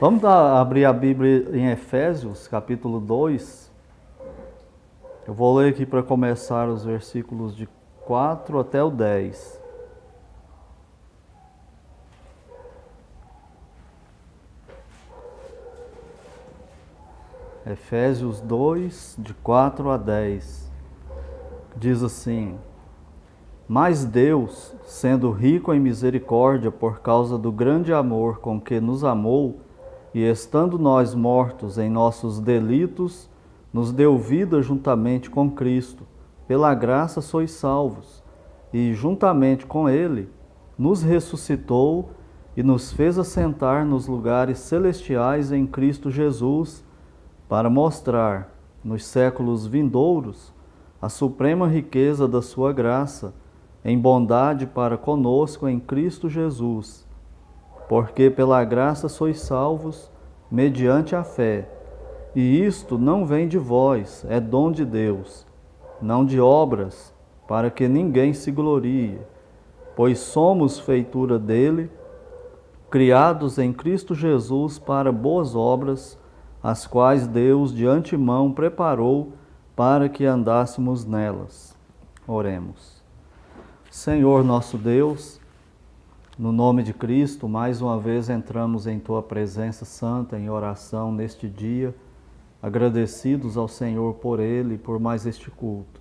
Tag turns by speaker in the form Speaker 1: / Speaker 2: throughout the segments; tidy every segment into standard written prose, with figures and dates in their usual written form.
Speaker 1: Abrir a Bíblia em Efésios, capítulo 2. Eu vou ler aqui para começar os versículos de 4 até o 10. Efésios 2, de 4 a 10. Diz assim: Mas Deus, sendo rico em misericórdia por causa do grande amor com que nos amou, e estando nós mortos em nossos delitos, nos deu vida juntamente com Cristo. Pela graça sois salvos. E juntamente com Ele, nos ressuscitou e nos fez assentar nos lugares celestiais em Cristo Jesus, para mostrar, nos séculos vindouros, a suprema riqueza da sua graça, em bondade para conosco em Cristo Jesus. Porque pela graça sois salvos, mediante a fé. E isto não vem de vós, é dom de Deus, não de obras, para que ninguém se glorie. Pois somos feitura dele, criados em Cristo Jesus para boas obras, as quais Deus de antemão preparou para que andássemos nelas. Oremos. Senhor nosso Deus, no nome de Cristo, mais uma vez entramos em Tua presença santa em oração neste dia, agradecidos ao Senhor por Ele e por mais este culto.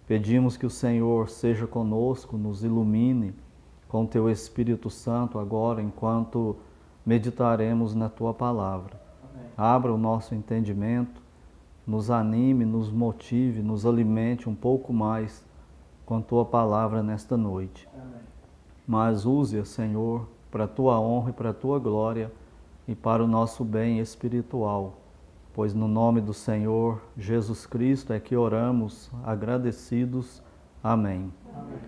Speaker 1: Pedimos que o Senhor seja conosco, nos ilumine com Teu Espírito Santo agora, enquanto meditaremos na Tua palavra. Amém. Abra o nosso entendimento, nos anime, nos motive, nos alimente um pouco mais com Tua palavra nesta noite. Amém. Mas use-a, Senhor, para a Tua honra e para a Tua glória e para o nosso bem espiritual. Pois no nome do Senhor Jesus Cristo é que oramos, agradecidos. Amém. Amém.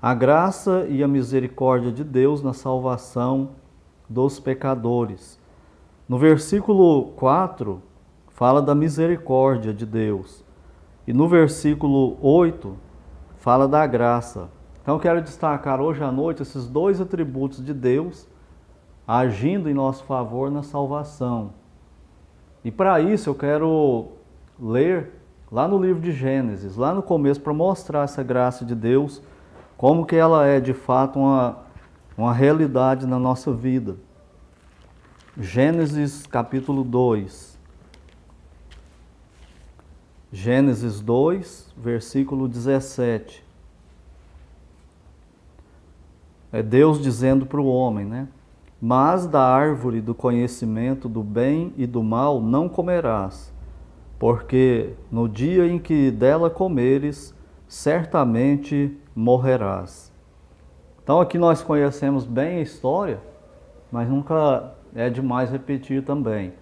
Speaker 1: A graça e a misericórdia de Deus na salvação dos pecadores. No versículo 4, fala da misericórdia de Deus. E no versículo 8, fala da graça. Então, eu quero destacar hoje à noite esses dois atributos de Deus agindo em nosso favor na salvação. E para isso eu quero ler lá no livro de Gênesis, lá no começo, para mostrar essa graça de Deus, como que ela é de fato uma realidade na nossa vida. Gênesis capítulo 2. Gênesis 2, versículo 17. É Deus dizendo para o homem, né? Mas da árvore do conhecimento do bem e do mal não comerás, porque no dia em que dela comeres, certamente morrerás. Então aqui nós conhecemos bem a história, mas nunca é demais repetir também.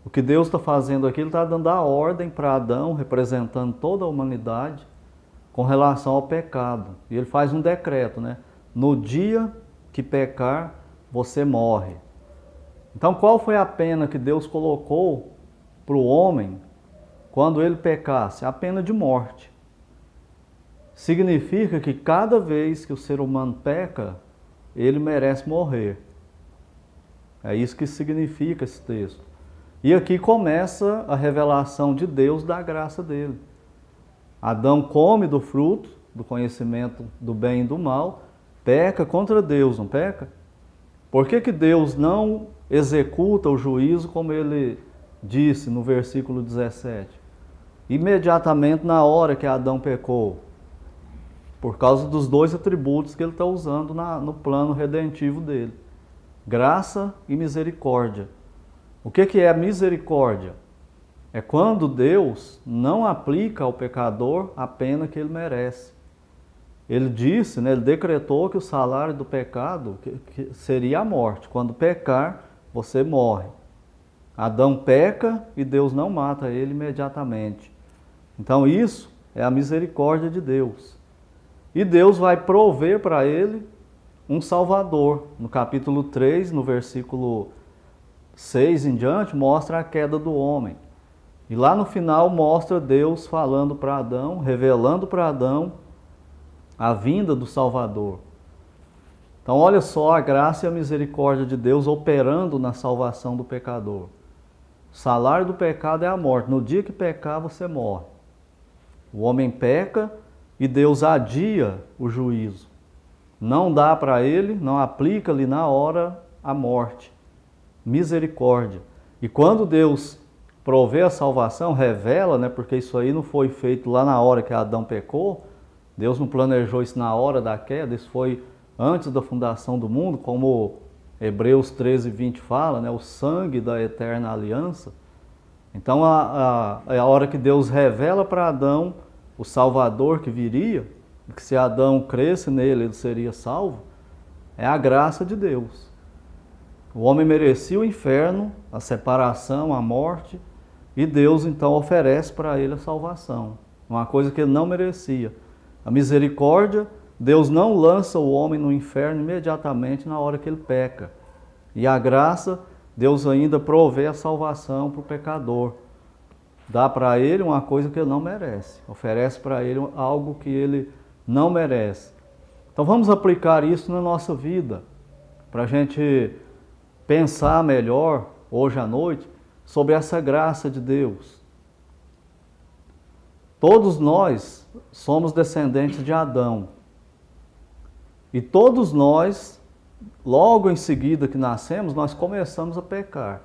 Speaker 1: O que Deus está fazendo aqui, Ele está dando a ordem para Adão, representando toda a humanidade, com relação ao pecado. E Ele faz um decreto, né? No dia que pecar, você morre. Então, qual foi a pena que Deus colocou para o homem quando ele pecasse? A pena de morte. Significa que cada vez que o ser humano peca, ele merece morrer. É isso que significa esse texto. E aqui começa a revelação de Deus da graça dele. Adão come do fruto, do conhecimento do bem e do mal, peca contra Deus, não peca? Por que Deus não executa o juízo como ele disse no versículo 17? Imediatamente na hora que Adão pecou. Por causa dos dois atributos que ele está usando no plano redentivo dele. Graça e misericórdia. O que é misericórdia? É quando Deus não aplica ao pecador a pena que ele merece. Ele disse, né, ele decretou que o salário do pecado que seria a morte. Quando pecar, você morre. Adão peca e Deus não mata ele imediatamente. Então isso é a misericórdia de Deus. E Deus vai prover para ele um Salvador. No capítulo 3, no versículo 6 em diante, mostra a queda do homem. E lá no final mostra Deus falando para Adão, revelando para Adão a vinda do Salvador. Então olha só a graça e a misericórdia de Deus operando na salvação do pecador. O salário do pecado é a morte. No dia que pecar, você morre. O homem peca e Deus adia o juízo. Não dá para ele, não aplica ali na hora a morte. Misericórdia. E quando Deus provê a salvação, revela, né, porque isso aí não foi feito lá na hora que Adão pecou, Deus não planejou isso na hora da queda, isso foi antes da fundação do mundo, como Hebreus 13:20 fala, né, o sangue da eterna aliança. Então é a hora que Deus revela para Adão o Salvador que viria, que se Adão cresce nele, ele seria salvo, é a graça de Deus. O homem merecia o inferno, a separação, a morte, e Deus então oferece para ele a salvação, uma coisa que ele não merecia. A misericórdia, Deus não lança o homem no inferno imediatamente na hora que ele peca. E a graça, Deus ainda provê a salvação para o pecador. Dá para ele uma coisa que ele não merece, oferece para ele algo que ele não merece. Então vamos aplicar isso na nossa vida, para a gente pensar melhor hoje à noite sobre essa graça de Deus. Todos nós somos descendentes de Adão. E todos nós, logo em seguida que nascemos, nós começamos a pecar.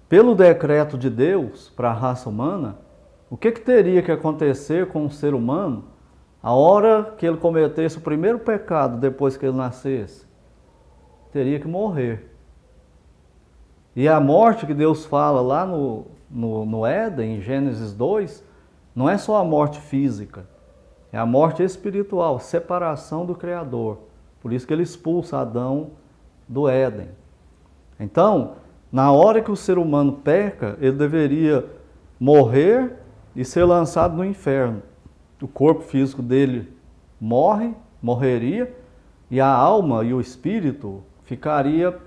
Speaker 1: Pelo decreto de Deus para a raça humana, o que teria que acontecer com um ser humano a hora que ele cometesse o primeiro pecado depois que ele nascesse? Teria que morrer. E a morte que Deus fala lá no Éden, em Gênesis 2, não é só a morte física, é a morte espiritual, separação do Criador. Por isso que ele expulsa Adão do Éden. Então, na hora que o ser humano peca, ele deveria morrer e ser lançado no inferno. O corpo físico dele morreria, e a alma e o espírito ficaria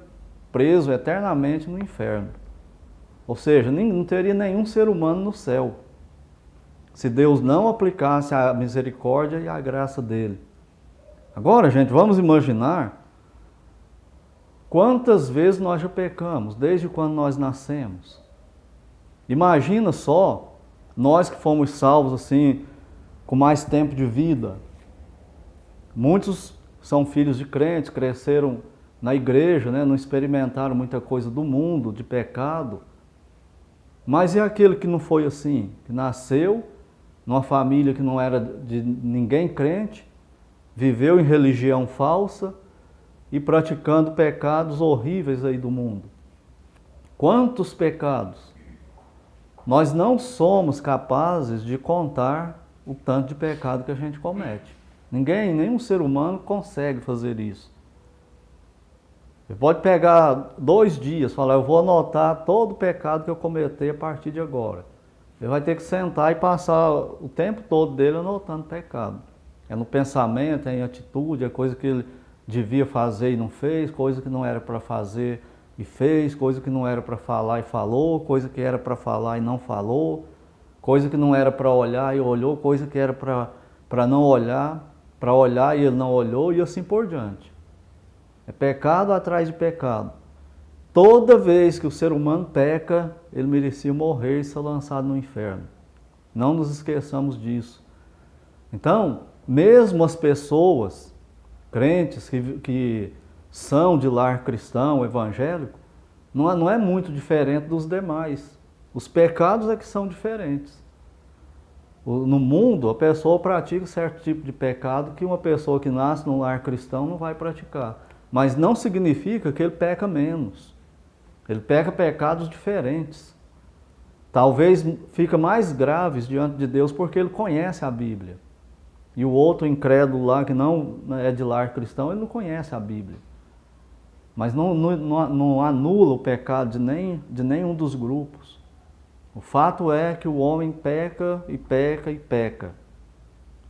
Speaker 1: preso eternamente no inferno. Ou seja, não teria nenhum ser humano no céu, se Deus não aplicasse a misericórdia e a graça dele. Agora, gente, vamos imaginar quantas vezes nós já pecamos, desde quando nós nascemos. Imagina só, nós que fomos salvos assim, com mais tempo de vida. Muitos são filhos de crentes, cresceram na igreja, né? Não experimentaram muita coisa do mundo, de pecado. Mas e aquele que não foi assim? Que nasceu numa família que não era de ninguém crente, viveu em religião falsa e praticando pecados horríveis aí do mundo. Quantos pecados? Nós não somos capazes de contar o tanto de pecado que a gente comete. Nenhum ser humano consegue fazer isso. Você pode pegar 2 dias e falar, eu vou anotar todo o pecado que eu cometi a partir de agora. Ele vai ter que sentar e passar o tempo todo dele anotando pecado. É no pensamento, é em atitude, é coisa que ele devia fazer e não fez, coisa que não era para fazer e fez, coisa que não era para falar e falou, coisa que era para falar e não falou, coisa que não era para olhar e olhou, coisa que era para não olhar, para olhar e ele não olhou, e assim por diante. É pecado atrás de pecado. Toda vez que o ser humano peca, ele merecia morrer e ser lançado no inferno. Não nos esqueçamos disso. Então, mesmo as pessoas crentes que são de lar cristão, evangélico, não é muito diferente dos demais. Os pecados é que são diferentes. No mundo, a pessoa pratica certo tipo de pecado que uma pessoa que nasce num lar cristão não vai praticar. Mas não significa que ele peca menos. Ele peca pecados diferentes. Talvez fica mais graves diante de Deus porque ele conhece a Bíblia. E o outro incrédulo lá, que não é de lar cristão, ele não conhece a Bíblia. Mas não anula o pecado de nenhum dos grupos. O fato é que o homem peca e peca e peca.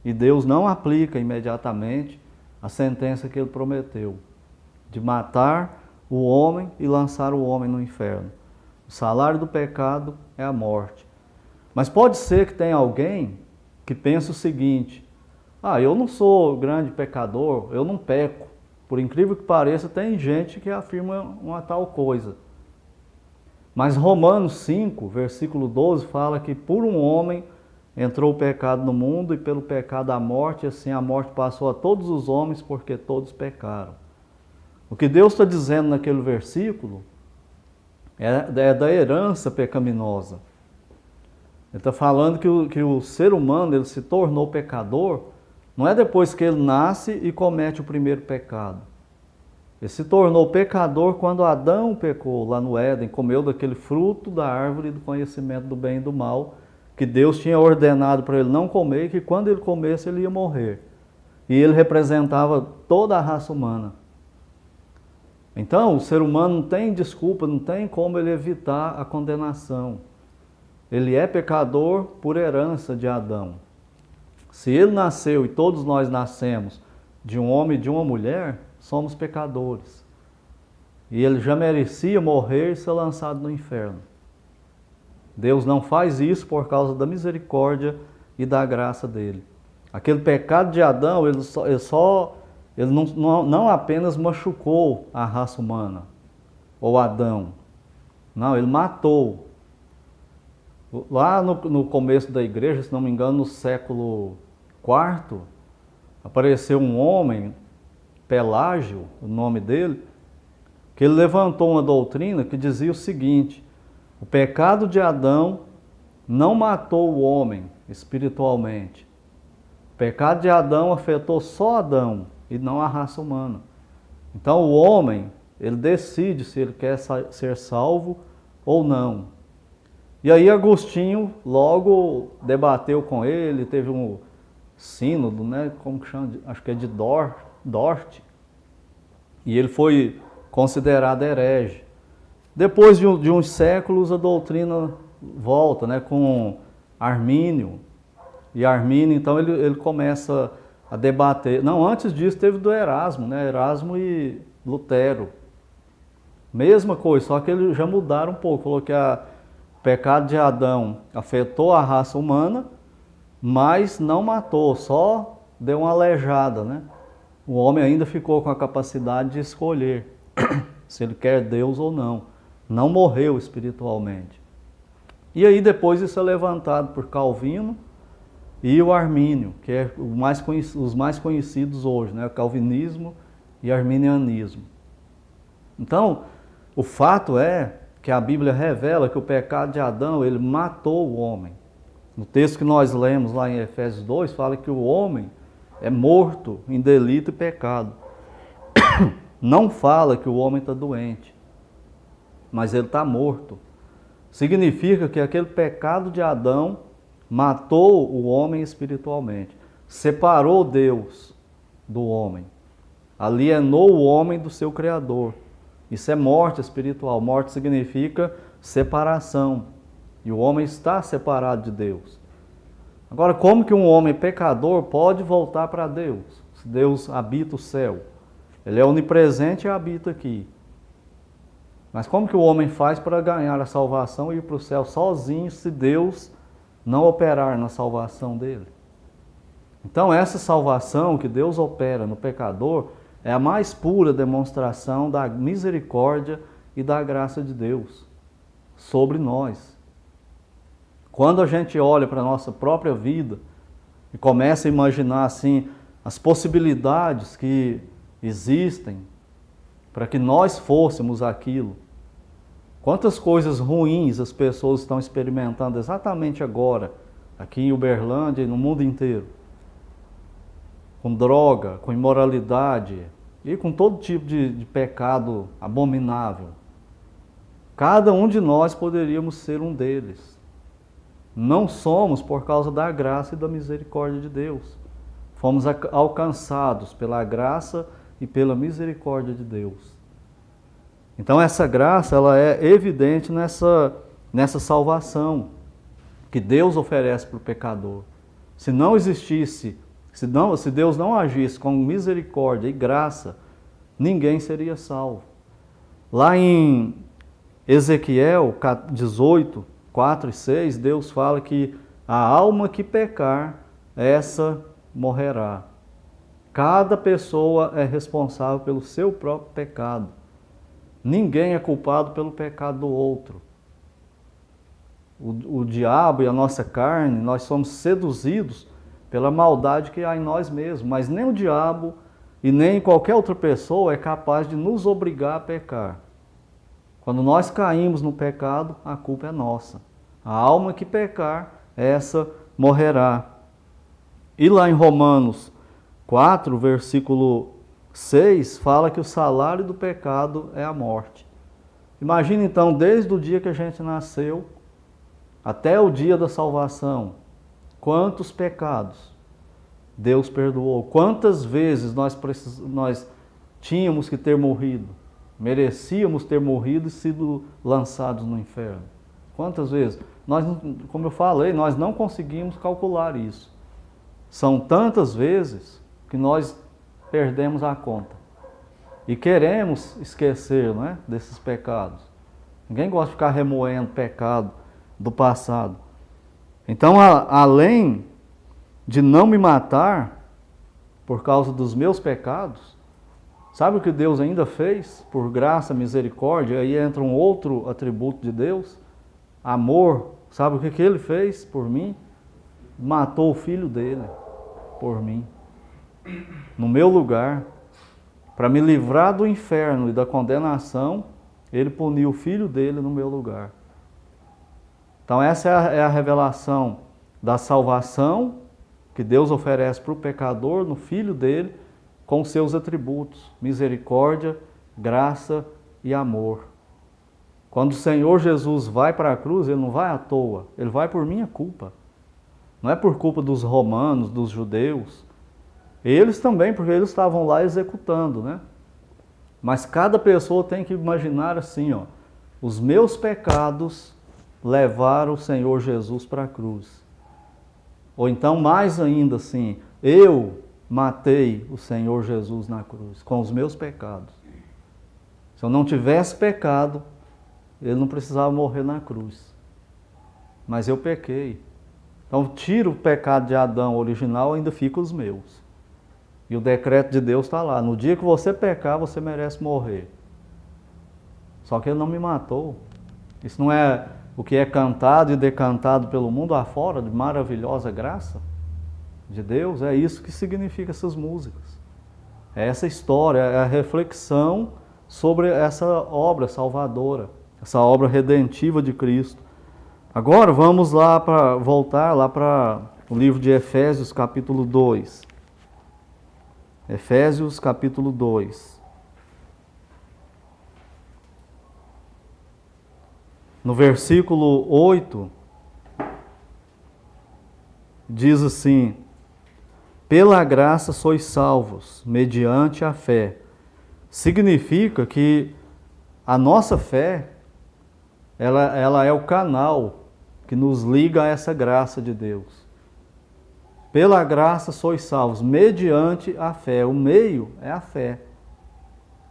Speaker 1: E Deus não aplica imediatamente a sentença que ele prometeu, de matar o homem e lançar o homem no inferno. O salário do pecado é a morte. Mas pode ser que tenha alguém que pense o seguinte, eu não sou grande pecador, eu não peco, Por incrível que pareça, tem gente que afirma uma tal coisa. Mas Romanos 5, versículo 12, fala que por um homem entrou o pecado no mundo e pelo pecado a morte, e assim a morte passou a todos os homens porque todos pecaram. O que Deus está dizendo naquele versículo é da herança pecaminosa. Ele está falando que o ser humano ele se tornou pecador, não é depois que ele nasce e comete o primeiro pecado. Ele se tornou pecador quando Adão pecou lá no Éden, comeu daquele fruto da árvore do conhecimento do bem e do mal, que Deus tinha ordenado para ele não comer, e que quando ele comesse ele ia morrer. E ele representava toda a raça humana. Então, o ser humano não tem desculpa, não tem como ele evitar a condenação. Ele é pecador por herança de Adão. Se ele nasceu e todos nós nascemos de um homem e de uma mulher, somos pecadores. E ele já merecia morrer e ser lançado no inferno. Deus não faz isso por causa da misericórdia e da graça dele. Aquele pecado de Adão, ele não apenas machucou a raça humana, ou Adão. Não, ele matou. Lá no começo da igreja, se não me engano, no século IV, apareceu um homem, Pelágio, o nome dele, que ele levantou uma doutrina que dizia o seguinte: o pecado de Adão não matou o homem espiritualmente. O pecado de Adão afetou só Adão e não a raça humana. Então o homem, ele decide se ele quer ser salvo ou não. E aí Agostinho logo debateu com ele, teve um sínodo, né, como que chama? Acho que é de Dort, e ele foi considerado herege. Depois de uns séculos a doutrina volta, né, com Armínio, e Armínio então ele começa a debater. Não, antes disso teve do Erasmo, né, Erasmo e Lutero. Mesma coisa, só que eles já mudaram um pouco, falou que o pecado de Adão afetou a raça humana, mas não matou, só deu uma aleijada, né? O homem ainda ficou com a capacidade de escolher se ele quer Deus ou não. Não morreu espiritualmente. E aí depois isso é levantado por Calvino e o Armínio, que é os mais conhecidos hoje, né? O calvinismo e arminianismo. Então, o fato é que a Bíblia revela que o pecado de Adão, ele matou o homem. No texto que nós lemos lá em Efésios 2, fala que o homem é morto em delito e pecado. Não fala que o homem está doente, mas ele está morto. Significa que aquele pecado de Adão matou o homem espiritualmente, separou Deus do homem, alienou o homem do seu Criador. Isso é morte espiritual. Morte significa separação. E o homem está separado de Deus. Agora, como que um homem pecador pode voltar para Deus? Se Deus habita o céu. Ele é onipresente e habita aqui. Mas como que o homem faz para ganhar a salvação e ir para o céu sozinho se Deus não operar na salvação dele? Então essa salvação que Deus opera no pecador é a mais pura demonstração da misericórdia e da graça de Deus sobre nós. Quando a gente olha para a nossa própria vida e começa a imaginar assim as possibilidades que existem para que nós fôssemos aquilo, quantas coisas ruins as pessoas estão experimentando exatamente agora, aqui em Uberlândia e no mundo inteiro. Com droga, com imoralidade e com todo tipo de pecado abominável. Cada um de nós poderíamos ser um deles. Não somos por causa da graça e da misericórdia de Deus. Fomos alcançados pela graça e pela misericórdia de Deus. Então essa graça ela é evidente nessa salvação que Deus oferece para o pecador. Se não existisse, se Deus não agisse com misericórdia e graça, ninguém seria salvo. Lá em Ezequiel 18, 4 e 6, Deus fala que a alma que pecar, essa morrerá. Cada pessoa é responsável pelo seu próprio pecado. Ninguém é culpado pelo pecado do outro. O diabo e a nossa carne, nós somos seduzidos pela maldade que há em nós mesmos, mas nem o diabo e nem qualquer outra pessoa é capaz de nos obrigar a pecar. Quando nós caímos no pecado, a culpa é nossa. A alma que pecar, essa morrerá. E lá em Romanos 4, versículo 6, fala que o salário do pecado é a morte. Imagina então, desde o dia que a gente nasceu até o dia da salvação, quantos pecados Deus perdoou, quantas vezes nós tínhamos que ter morrido, merecíamos ter morrido e sido lançados no inferno. Quantas vezes? Nós, como eu falei, nós não conseguimos calcular isso. São tantas vezes que nós perdemos a conta. E queremos esquecer, não é, desses pecados. Ninguém gosta de ficar remoendo pecado do passado. Então, além de não me matar por causa dos meus pecados, sabe o que Deus ainda fez? Por graça, misericórdia, aí entra um outro atributo de Deus, amor. Sabe o que Ele fez por mim? Matou o filho dele por mim, no meu lugar, para me livrar do inferno e da condenação. Ele puniu o filho dele no meu lugar. Então essa é a revelação da salvação que Deus oferece para o pecador no Filho dele, com seus atributos, misericórdia, graça e amor. Quando o Senhor Jesus vai para a cruz, Ele não vai à toa, Ele vai por minha culpa. Não é por culpa dos romanos, dos judeus. Eles também, porque eles estavam lá executando, né? Mas cada pessoa tem que imaginar assim, ó, os meus pecados levaram o Senhor Jesus para a cruz. Ou então, mais ainda assim, eu matei o Senhor Jesus na cruz, com os meus pecados. Se eu não tivesse pecado, Ele não precisava morrer na cruz. Mas eu pequei. Então, tiro o pecado de Adão original, ainda fica os meus. E o decreto de Deus está lá. No dia que você pecar, você merece morrer. Só que Ele não me matou. Isso não é o que é cantado e decantado pelo mundo afora, de maravilhosa graça de Deus? É isso que significa essas músicas. É essa história, é a reflexão sobre essa obra salvadora, essa obra redentiva de Cristo. Agora vamos lá voltar lá para o livro de Efésios, capítulo 2. Efésios, capítulo 2. No versículo 8, diz assim: pela graça sois salvos, mediante a fé. Significa que a nossa fé, ela é o canal que nos liga a essa graça de Deus. Pela graça sois salvos, mediante a fé. O meio é a fé.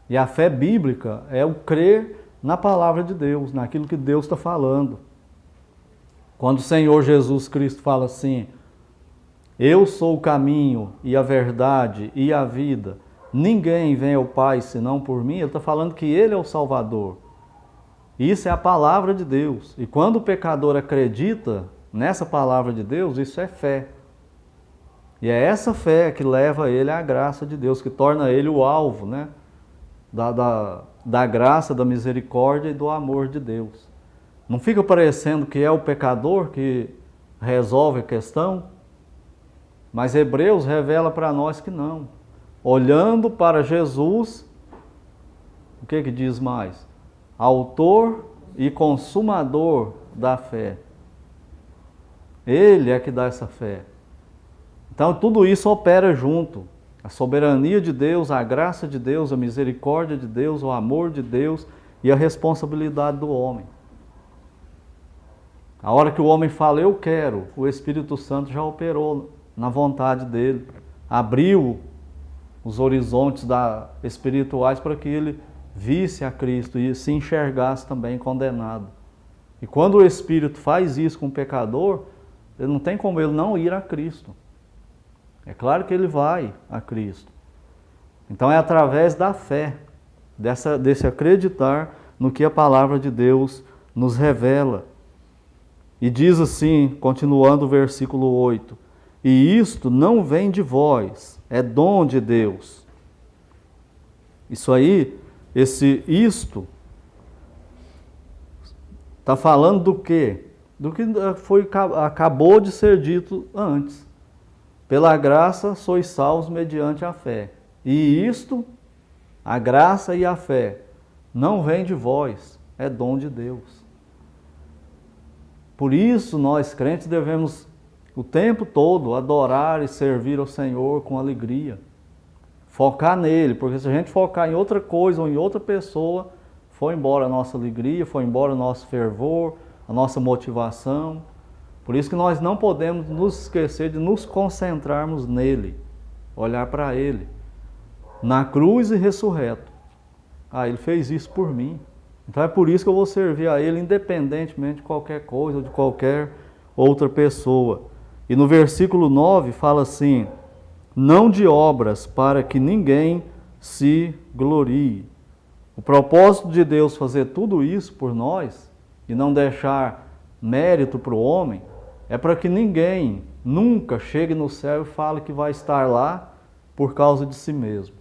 Speaker 1: E a fé bíblica é o crer na palavra de Deus, naquilo que Deus está falando. Quando o Senhor Jesus Cristo fala assim: eu sou o caminho e a verdade e a vida, ninguém vem ao Pai senão por mim, Ele está falando que Ele é o Salvador. Isso é a palavra de Deus. E quando o pecador acredita nessa palavra de Deus, isso é fé. E é essa fé que leva ele à graça de Deus, que torna ele o alvo, né, da graça, da misericórdia e do amor de Deus. Não fica parecendo que é o pecador que resolve a questão? Mas Hebreus revela para nós que não. Olhando para Jesus, o que diz mais? Autor e consumador da fé. Ele é que dá essa fé. Então tudo isso opera junto. A soberania de Deus, a graça de Deus, a misericórdia de Deus, o amor de Deus e a responsabilidade do homem. A hora que o homem fala, eu quero, o Espírito Santo já operou na vontade dele. Abriu os horizontes espirituais para que ele visse a Cristo e se enxergasse também condenado. E quando o Espírito faz isso com o pecador, ele não tem como ele não ir a Cristo. É claro que ele vai a Cristo. Então é através da fé, desse acreditar no que a palavra de Deus nos revela. E diz assim, continuando o versículo 8: e isto não vem de vós, é dom de Deus. Isso aí, isto, está falando do quê? Do que acabou de ser dito antes. Pela graça sois salvos mediante a fé. E isto, a graça e a fé, não vem de vós, é dom de Deus. Por isso nós crentes devemos o tempo todo adorar e servir ao Senhor com alegria. Focar nele, porque se a gente focar em outra coisa ou em outra pessoa, foi embora a nossa alegria, foi embora o nosso fervor, a nossa motivação. Por isso que nós não podemos nos esquecer de nos concentrarmos nele, olhar para ele, na cruz e ressurreto. Ah, ele fez isso por mim. Então é por isso que eu vou servir a ele independentemente de qualquer coisa ou de qualquer outra pessoa. E no versículo 9 fala assim: não de obras para que ninguém se glorie. O propósito de Deus fazer tudo isso por nós e não deixar mérito para o homem é para que ninguém nunca chegue no céu e fale que vai estar lá por causa de si mesmo.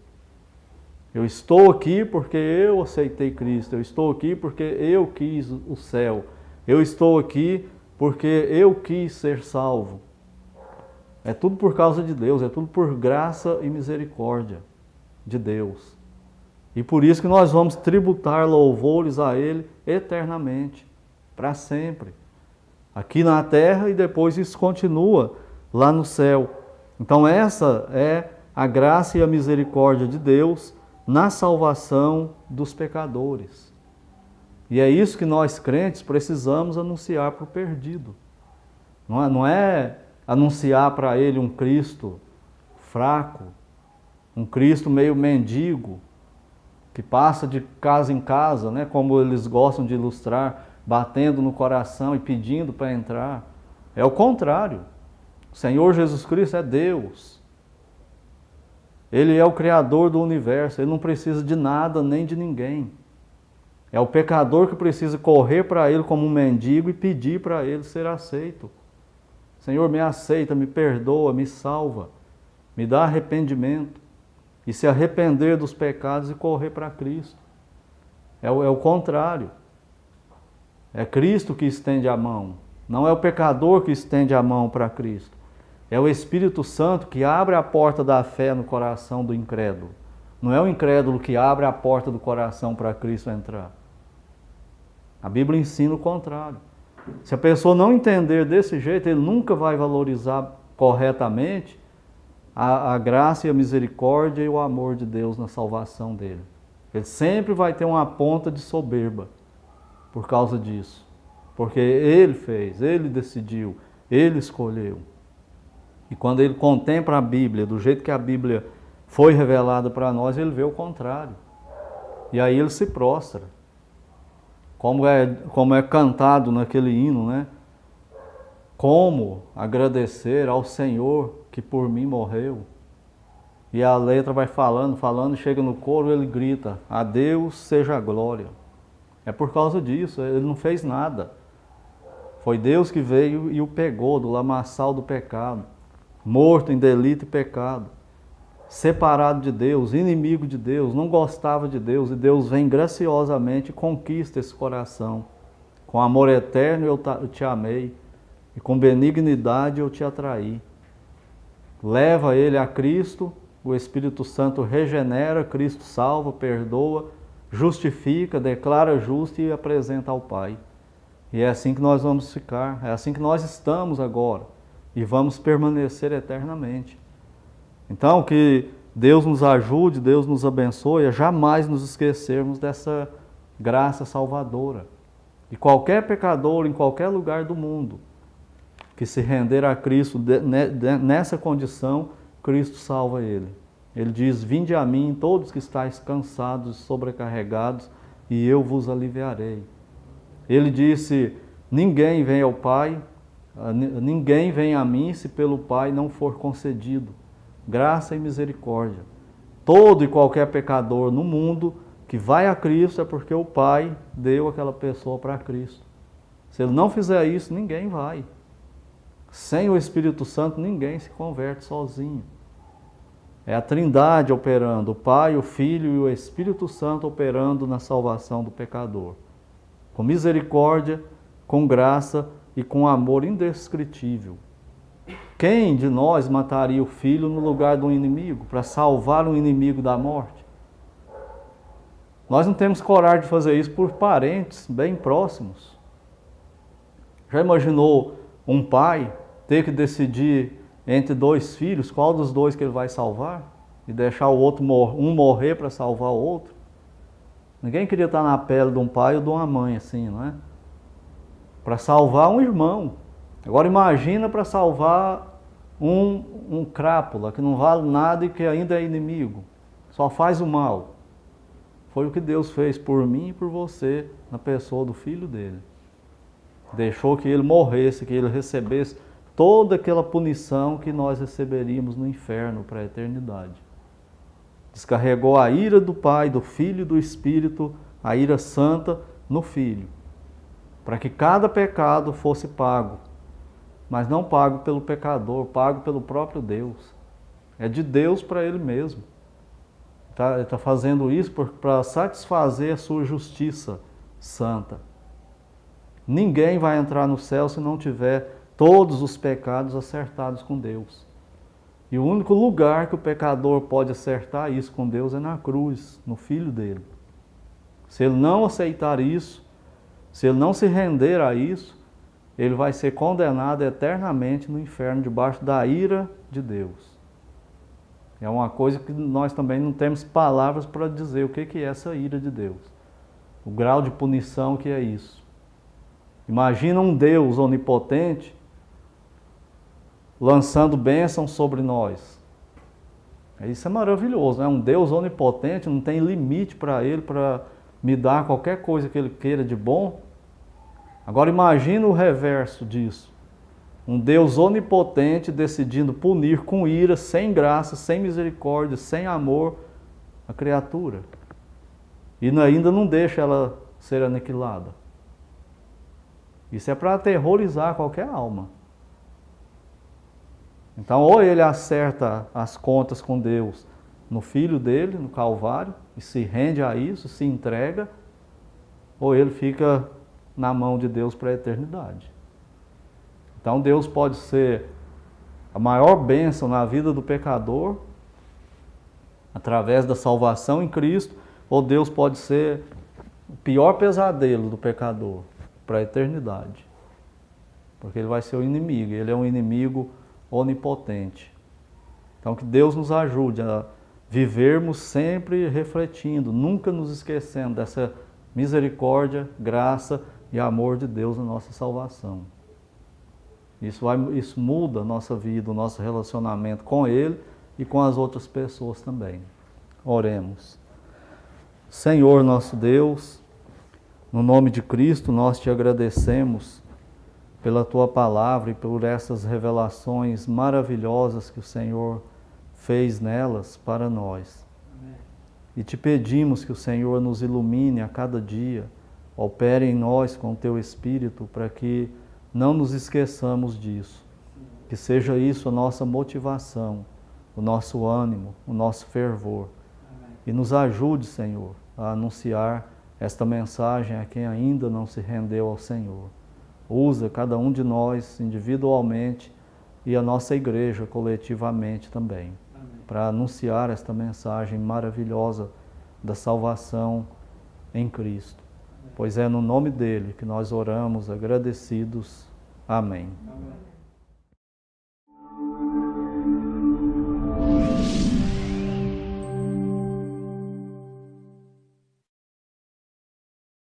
Speaker 1: Eu estou aqui porque eu aceitei Cristo, eu estou aqui porque eu quis o céu, eu estou aqui porque eu quis ser salvo. É tudo por causa de Deus, é tudo por graça e misericórdia de Deus. E por isso que nós vamos tributar louvores a Ele eternamente, para sempre. Aqui na terra e depois isso continua lá no céu. Então essa é a graça e a misericórdia de Deus na salvação dos pecadores. E é isso que nós crentes precisamos anunciar para o perdido. Não é anunciar para ele um Cristo fraco, um Cristo meio mendigo, que passa de casa em casa, né, como eles gostam de ilustrar, batendo no coração e pedindo para entrar. É o contrário. O Senhor Jesus Cristo é Deus. Ele é o Criador do universo, Ele não precisa de nada nem de ninguém. É o pecador que precisa correr para Ele como um mendigo e pedir para Ele ser aceito. Senhor, me aceita, me perdoa, me salva, me dá arrependimento. E se arrepender dos pecados e correr para Cristo. É o contrário. É Cristo que estende a mão. Não é o pecador que estende a mão para Cristo. É o Espírito Santo que abre a porta da fé no coração do incrédulo. Não é o incrédulo que abre a porta do coração para Cristo entrar. A Bíblia ensina o contrário. Se a pessoa não entender desse jeito, ele nunca vai valorizar corretamente a graça e a misericórdia e o amor de Deus na salvação dele. Ele sempre vai ter uma ponta de soberba por causa disso. Porque ele fez, ele decidiu, ele escolheu. E quando ele contempla a Bíblia, do jeito que a Bíblia foi revelada para nós, ele vê o contrário. E aí ele se prostra. Como é cantado naquele hino, né? Como agradecer ao Senhor que por mim morreu. E a letra vai falando, chega no coro, ele grita: a Deus seja a glória. É por causa disso, ele não fez nada. Foi Deus que veio e o pegou do lamaçal do pecado, morto em delito e pecado, separado de Deus, inimigo de Deus, não gostava de Deus, e Deus vem graciosamente e conquista esse coração. Com amor eterno eu te amei, e com benignidade eu te atraí. Leva ele a Cristo, o Espírito Santo regenera, Cristo salva, perdoa, justifica, declara justo e apresenta ao Pai. E é assim que nós vamos ficar, é assim que nós estamos agora e vamos permanecer eternamente. Então, que Deus nos ajude, Deus nos abençoe a jamais nos esquecermos dessa graça salvadora. E qualquer pecador em qualquer lugar do mundo que se render a Cristo nessa condição, Cristo salva ele. Ele diz: vinde a mim todos que estáis cansados e sobrecarregados, e eu vos aliviarei. Ele disse: ninguém vem ao Pai, ninguém vem a mim se pelo Pai não for concedido. graça e misericórdia. Todo e qualquer pecador no mundo que vai a Cristo é porque o Pai deu aquela pessoa para Cristo. Se ele não fizer isso, ninguém vai. Sem o Espírito Santo, ninguém se converte sozinho. É a Trindade operando, o Pai, o Filho e o Espírito Santo operando na salvação do pecador. Com misericórdia, com graça e com amor indescritível. Quem de nós mataria o filho no lugar do inimigo, para salvar um inimigo da morte? Nós não temos coragem de fazer isso por parentes bem próximos. Já imaginou um pai ter que decidir entre dois filhos, qual dos dois que ele vai salvar? E deixar o outro um morrer para salvar o outro? Ninguém queria estar na pele de um pai ou de uma mãe assim, não é? Para salvar um irmão. Agora imagina para salvar um crápula que não vale nada e que ainda é inimigo. Só faz o mal. Foi o que Deus fez por mim e por você na pessoa do Filho dele. Deixou que ele morresse, que ele recebesse toda aquela punição que nós receberíamos no inferno para a eternidade. Descarregou a ira do Pai, do Filho e do Espírito, a ira santa no Filho, para que cada pecado fosse pago, mas não pago pelo pecador, pago pelo próprio Deus. É de Deus para ele mesmo. Ele está fazendo isso para satisfazer a sua justiça santa. Ninguém vai entrar no céu se não tiver todos os pecados acertados com Deus. E o único lugar que o pecador pode acertar isso com Deus é na cruz, no Filho dele. Se ele não aceitar isso, se ele não se render a isso, ele vai ser condenado eternamente no inferno, debaixo da ira de Deus. É uma coisa que nós também não temos palavras para dizer o que é essa ira de Deus. O grau de punição que é isso. Imagina um Deus onipotente lançando bênçãos sobre nós. Isso é maravilhoso, né? Um Deus onipotente, não tem limite para ele, para me dar qualquer coisa que ele queira de bom. Agora imagina o reverso disso. Um Deus onipotente decidindo punir com ira, sem graça, sem misericórdia, sem amor a criatura. E ainda não deixa ela ser aniquilada. Isso é para aterrorizar qualquer alma. Então, ou ele acerta as contas com Deus no Filho dele, no Calvário, e se rende a isso, se entrega, ou ele fica na mão de Deus para a eternidade. Então, Deus pode ser a maior bênção na vida do pecador, através da salvação em Cristo, ou Deus pode ser o pior pesadelo do pecador para a eternidade. Porque ele vai ser o inimigo, ele é um inimigo onipotente. Então que Deus nos ajude a vivermos sempre refletindo, nunca nos esquecendo dessa misericórdia, graça e amor de Deus na nossa salvação. Isso muda a nossa vida, o nosso relacionamento com Ele e com as outras pessoas também. Oremos. Senhor nosso Deus, no nome de Cristo nós te agradecemos pela Tua palavra e por essas revelações maravilhosas que o Senhor fez nelas para nós. Amém. E te pedimos que o Senhor nos ilumine a cada dia, opere em nós com o Teu Espírito para que não nos esqueçamos disso. Que seja isso a nossa motivação, o nosso ânimo, o nosso fervor. Amém. E nos ajude, Senhor, a anunciar esta mensagem a quem ainda não se rendeu ao Senhor. Usa cada um de nós individualmente e a nossa igreja coletivamente também, para anunciar esta mensagem maravilhosa da salvação em Cristo. Amém. Pois é no nome dele que nós oramos agradecidos. Amém. Amém.